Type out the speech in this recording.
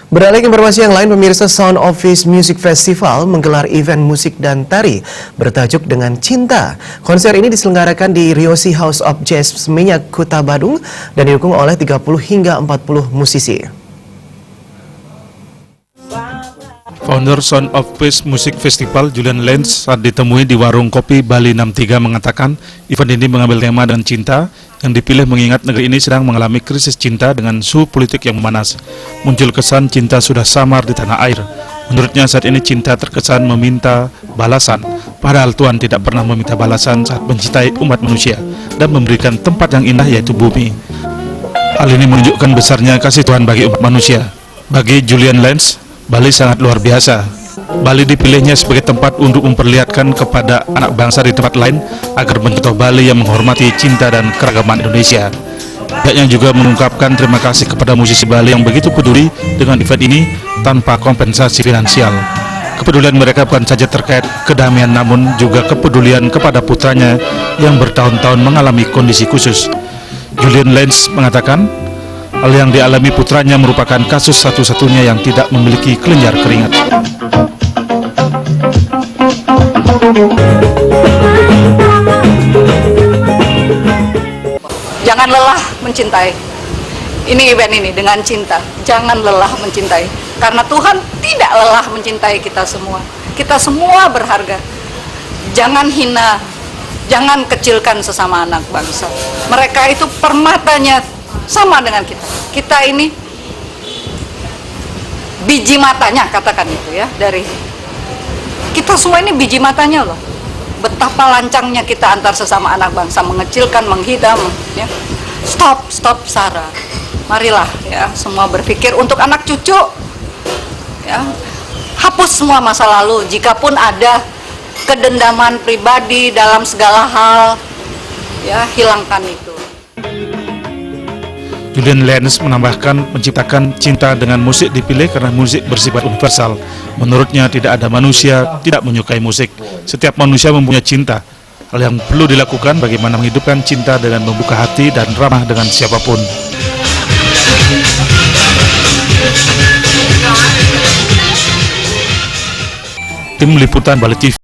Beralih ke informasi yang lain, pemirsa, Sound of Peace Music Festival menggelar event musik dan tari bertajuk Dengan Cinta. Konser ini diselenggarakan di Riosi House of Jazz Seminyak, Kuta Badung dan didukung oleh 30 hingga 40 musisi. Founder Sound of Peace Music Festival, Julian Lenz, saat ditemui di warung kopi Bali 63 mengatakan event ini mengambil tema dengan cinta yang dipilih mengingat negeri ini sedang mengalami krisis cinta dengan suhu politik yang memanas. Muncul kesan cinta sudah samar di tanah air. Menurutnya saat ini cinta terkesan meminta balasan, padahal Tuhan tidak pernah meminta balasan saat mencintai umat manusia dan memberikan tempat yang indah yaitu bumi. Hal ini menunjukkan besarnya kasih Tuhan bagi umat manusia. Bagi Julian Lenz, Bali sangat luar biasa. Bali dipilihnya sebagai tempat untuk memperlihatkan kepada anak bangsa di tempat lain agar mencontoh Bali yang menghormati cinta dan keragaman Indonesia. Pihaknya juga mengungkapkan terima kasih kepada musisi Bali yang begitu peduli dengan event ini tanpa kompensasi finansial. Kepedulian mereka bukan saja terkait kedamaian, namun juga kepedulian kepada putranya yang bertahun-tahun mengalami kondisi khusus. Julian Lenz mengatakan, hal yang dialami putranya merupakan kasus satu-satunya yang tidak memiliki kelenjar keringat. Jangan lelah mencintai. Ini event ini dengan cinta. Jangan lelah mencintai. Karena Tuhan tidak lelah mencintai kita semua. Kita semua berharga. Jangan hina. Jangan kecilkan sesama anak bangsa. Mereka itu permatanya sama dengan kita. Kita ini biji matanya, katakan itu ya, dari kita semua ini biji matanya loh. Betapa lancangnya kita antar sesama anak bangsa, mengecilkan, menghidam ya. Stop Sarah. Marilah ya semua berpikir untuk anak cucu. Ya. Hapus semua masa lalu, jikapun ada kedendaman pribadi dalam segala hal, ya hilangkan itu. Julian Lenz menambahkan menciptakan cinta dengan musik dipilih karena musik bersifat universal. Menurutnya tidak ada manusia tidak menyukai musik. Setiap manusia mempunyai cinta. Hal yang perlu dilakukan bagaimana menghidupkan cinta dengan membuka hati dan ramah dengan siapapun. Tim Liputan Bali TV.